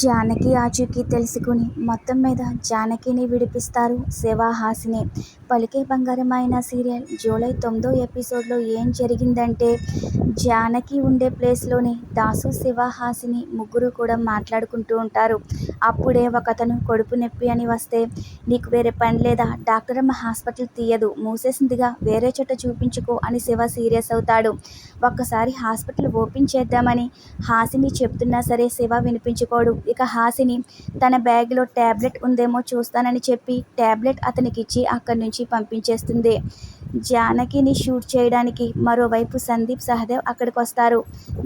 జానకి ఆచూకీ తెలుసుకుని మొత్తం మీద జానకిని విడిపిస్తారు శివ, హాసిని. పలికే బంగారమైన సీరియల్ జూలై 9వ ఎపిసోడ్లో ఏం జరిగిందంటే, జానకి ఉండే ప్లేస్లోనే దాసు, శివ, హాసిని ముగ్గురు కూడా మాట్లాడుకుంటూ ఉంటారు. అప్పుడే ఒకతను కడుపు నొప్పి అని వస్తే, నీకు వేరే పని లేదా, డాక్టర్ అమ్మ హాస్పిటల్ తీయదు, మూసేసిందిగా, వేరే చోట చూపించుకో అని శివ సీరియస్ అవుతాడు. ఒక్కసారి హాస్పిటల్ ఓపెన్ చేద్దామని హాసిని చెప్తున్నా సరే శివ వినిపించుకోడు. ఇక హాసిని తన బ్యాగ్లో ట్యాబ్లెట్ ఉందేమో చూస్తానని చెప్పి ట్యాబ్లెట్ అతనికిచ్చి అక్కడి నుంచి పంపించేస్తుంది. జానకిని షూట్ చేయడానికి మరోవైపు సందీప్, సహదేవ్ అక్కడికి వస్తారు.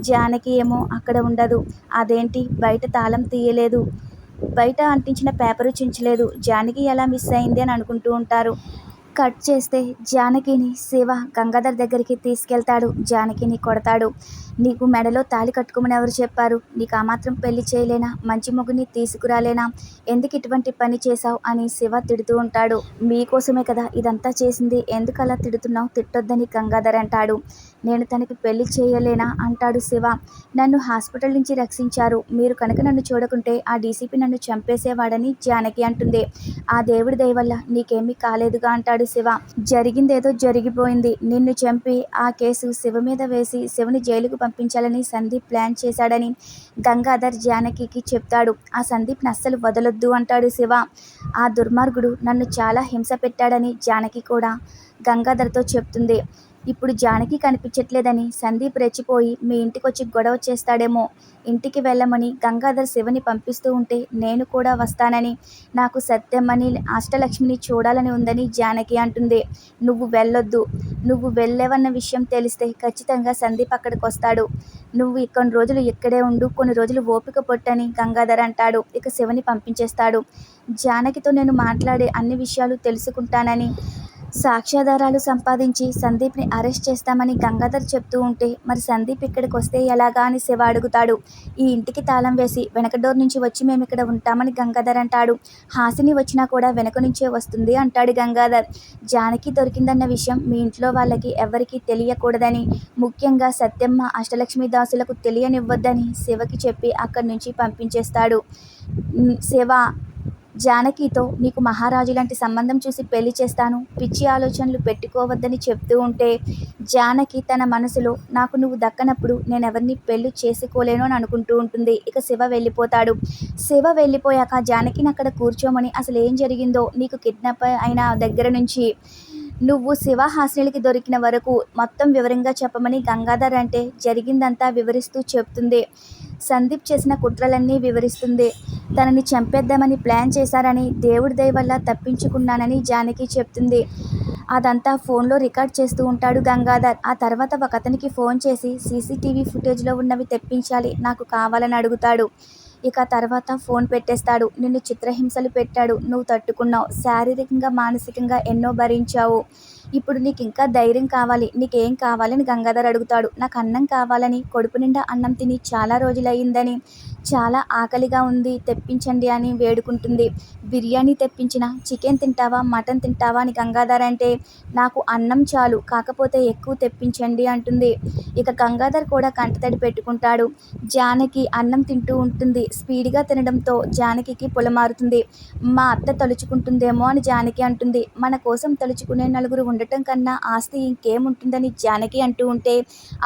జానకి ఏమో అక్కడ ఉండదు. అదేంటి, బయట తాళం తీయలేదు, బయట అంటించిన పేపరు చించలేదు, జానకి ఎలా మిస్ అయింది అని అనుకుంటూ ఉంటారు. కట్ చేస్తే జానకిని శివ గంగాధర్ దగ్గరికి తీసుకెళ్తాడు. జానకిని కొడతాడు. నీకు మెడలో తాళి కట్టుకోమని ఎవరు చెప్పారు? నీకు ఆ మాత్రం పెళ్లి చేయలేనా? మంచి మొగుని తీసుకురాలేనా? ఎందుకు ఇటువంటి పని చేశావు అని శివ తిడుతూ ఉంటాడు. మీకోసమే కదా ఇదంతా చేసింది, ఎందుకు అలా తిడుతున్నావు? తిట్టొద్దని గంగాధర్ అంటాడు. నేను తనకి పెళ్లి చేయలేనా అంటాడు శివ. నన్ను హాస్పిటల్ నుంచి రక్షించారు, మీరు కనుక నన్ను చూడకుంటే ఆ డీసీపీ నన్ను చంపేసేవాడని జానకి అంటుంది. ఆ దేవుడి దయ వల్ల నీకేమీ కాలేదుగా అంటాడు శివ. జరిగిందేదో జరిగిపోయింది. నిన్ను చంపి ఆ కేసు శివ మీద వేసి శివని జైలుకు పంపించాలని సందీప్ ప్లాన్ చేశాడని గంగాధర్ జానకికి చెప్తాడు. ఆ సందీప్ని అస్సలు వదలొద్దు అంటాడు శివ. ఆ దుర్మార్గుడు నన్ను చాలా హింస పెట్టాడని జానకి కూడా గంగాధర్తో చెప్తుంది. ఇప్పుడు జానకి కనిపించట్లేదని సందీప్ రెచ్చిపోయి మీ ఇంటికొచ్చి గొడవ చేస్తాడేమో, ఇంటికి వెళ్ళమని గంగాధర్ శివని పంపిస్తూ ఉంటే నేను కూడా వస్తానని, నాకు సత్యమ్మని, అష్టలక్ష్మిని చూడాలని ఉందని జానకి అంటుంది. నువ్వు వెళ్ళొద్దు, నువ్వు వెళ్ళేవన్న విషయం తెలిస్తే ఖచ్చితంగా సందీప్ అక్కడికి వస్తాడు, నువ్వు కొన్ని రోజులు ఇక్కడే ఉండు, కొన్ని రోజులు ఓపిక పట్టని గంగాధర్ అంటాడు. ఇక శివని పంపించేస్తాడు. జానకితో నేను మాట్లాడే అన్ని విషయాలు తెలుసుకుంటానని, సాక్ష్యాధారాలు సంపాదించి సందీప్ని అరెస్ట్ చేస్తామని గంగాధర్ చెప్తూ ఉంటే, మరి సందీప్ ఇక్కడికి వస్తే ఎలాగా అని శివ అడుగుతాడు. ఈ ఇంటికి తాళం వేసి వెనక డోర్ నుంచి వచ్చి మేము ఇక్కడ ఉంటామని గంగాధర్ అంటాడు. హాసిని వచ్చినా కూడా వెనక నుంచే వస్తుంది అంటాడు గంగాధర్. జానకి దొరికిందన్న విషయం మీ ఇంట్లో వాళ్ళకి ఎవరికీ తెలియకూడదని, ముఖ్యంగా సత్యమ్మ, అష్టలక్ష్మి దాసులకు తెలియనివ్వద్దని శివకి చెప్పి అక్కడి నుంచి పంపించేస్తాడు. శివ జానకితో నీకు మహారాజు లాంటి సంబంధం చూసి పెళ్లి చేస్తాను, పిచ్చి ఆలోచనలు పెట్టుకోవద్దని చెప్తూ ఉంటే, జానకి తన మనసులో నాకు నువ్వు దక్కనప్పుడు నేను ఎవరిని పెళ్లి చేసుకోలేను అని అనుకుంటూ ఉంటుంది. ఇక శివ వెళ్ళిపోతాడు. శివ వెళ్ళిపోయాక జానకిని అక్కడ కూర్చోమని అసలు ఏం జరిగిందో నీకు కిడ్నాప్ అయిన దగ్గర నుంచి నువ్వు శివ, హాసినికి దొరికిన వరకు మొత్తం వివరంగా చెప్పమని గంగాధర్ అంటే జరిగిందంతా వివరిస్తూ చెప్తుంది. సందీప్ చేసిన కుట్రలన్నీ వివరిస్తుంది. తనని చంపేద్దామని ప్లాన్ చేశారని, దేవుడి దయ వల్ల తప్పించుకున్నానని జానకి చెప్తుంది. అదంతా ఫోన్లో రికార్డ్ చేస్తూ ఉంటాడు గంగాధర్. ఆ తర్వాత ఒకతనికి ఫోన్ చేసి సీసీటీవీ ఫుటేజ్లో ఉన్నవి తెప్పించాలి, నాకు కావాలని అడుగుతాడు. ఇక తర్వాత ఫోన్ పెట్టేస్తాడు. నిన్ను చిత్రహింసలు పెట్టాడు, నువ్వు తట్టుకున్నావు, శారీరకంగా మానసికంగా ఎన్నో భరించావు, ఇప్పుడు నీకు ఇంకా ధైర్యం కావాలి, నీకేం కావాలని గంగాధర్ అడుగుతాడు. నాకు అన్నం కావాలని, కడుపు నిండా అన్నం తిని చాలా రోజులయ్యిందని, చాలా ఆకలిగా ఉంది, తెప్పించండి అని వేడుకుంటుంది. బిర్యానీ తెప్పించిన, చికెన్ తింటావా, మటన్ తింటావా అని గంగాధర్ అంటే, నాకు అన్నం చాలు, కాకపోతే ఎక్కువ తెప్పించండి అంటుంది. ఇక గంగాధర్ కూడా కంటతడి పెట్టుకుంటాడు. జానకి అన్నం తింటూ ఉంటుంది. స్పీడ్గా తినడంతో జానకికి పొలమారుతుంది. మా అత్త తలుచుకుంటుందేమో అని జానకి అంటుంది. మన కోసం తలుచుకునే నలుగురు ఉండటం కన్నా ఆస్తి ఇంకేముంటుందని జానకి అంటూ ఉంటే,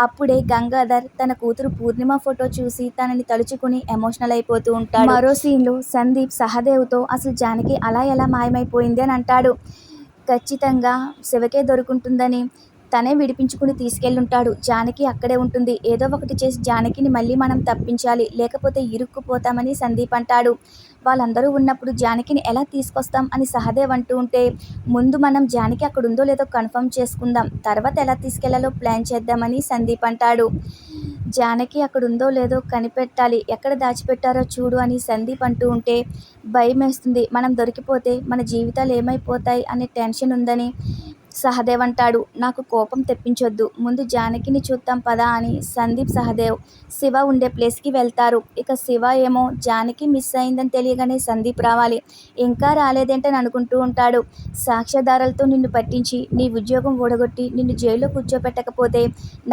అప్పుడే గంగాధర్ తన కూతురు పూర్ణిమ ఫోటో చూసి తనని తలుచుకుని ఎమోషనల్ అయిపోతూ ఉంటాడు. మరో సీన్లో సందీప్ సహదేవ్తో అసలు జానకి అలా ఎలా మాయమైపోయింది అని అంటాడు. ఖచ్చితంగా శివకే దొరుకుంటుందని తనే విడిపించుకుని తీసుకెళ్ళుంటాడు. జానకి అక్కడే ఉంటుంది. ఏదో ఒకటి చేసి జానకిని మళ్ళీ మనం తప్పించాలి, లేకపోతే ఇరుక్కుపోతామని సందీప్ అంటాడు. వాళ్ళందరూ ఉన్నప్పుడు జానకిని ఎలా తీసుకొస్తాం అని సహదేవ్ అంటూ ఉంటే, ముందు మనం జానకి అక్కడ ఉందో లేదో కన్ఫర్మ్ చేసుకుందాం, తర్వాత ఎలా తీసుకెళ్లాలో ప్లాన్ చేద్దామని సందీప్ అంటాడు. జానకి అక్కడ ఉందో లేదో కనిపెట్టాలి, ఎక్కడ దాచిపెట్టారో చూడు అని సందీప్ అంటూ ఉంటే, భయం వేస్తుంది, మనం దొరికిపోతే మన జీవితాలు ఏమైపోతాయి అనే టెన్షన్ ఉందని సహదేవ్ అంటాడు, నాకు కోపం తెప్పించొద్దు, ముందు జానకిని చూద్దాం పదా అని సందీప్, సహదేవ్ శివ ఉండే ప్లేస్కి వెళ్తారు. ఇక శివ ఏమో జానకి మిస్ అయిందని తెలియగానే సందీప్ రావాలి, ఇంకా రాలేదేంటని అనుకుంటూ ఉంటాడు. సాక్ష్యాధారాలతో నిన్ను పట్టించి నీ ఉద్యోగం ఊడగొట్టి నిన్ను జైల్లో కూర్చోపెట్టకపోతే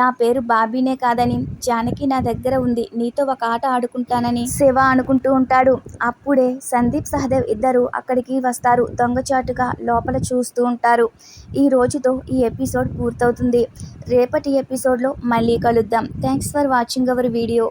నా పేరు బాబీనే కాదని, జానకి నా దగ్గర ఉంది, నీతో ఒక ఆట ఆడుకుంటానని శివ అనుకుంటూ ఉంటాడు. అప్పుడే సందీప్, సహదేవ్ ఇద్దరు అక్కడికి వస్తారు. దొంగచాటుగా లోపల చూస్తూ ఉంటారు. ఈ రోజుతో ఈ ఎపిసోడ్ పూర్తవుతుంది. రేపటి ఎపిసోడ్లో మళ్ళీ కలుద్దాం. Thanks for watching our video.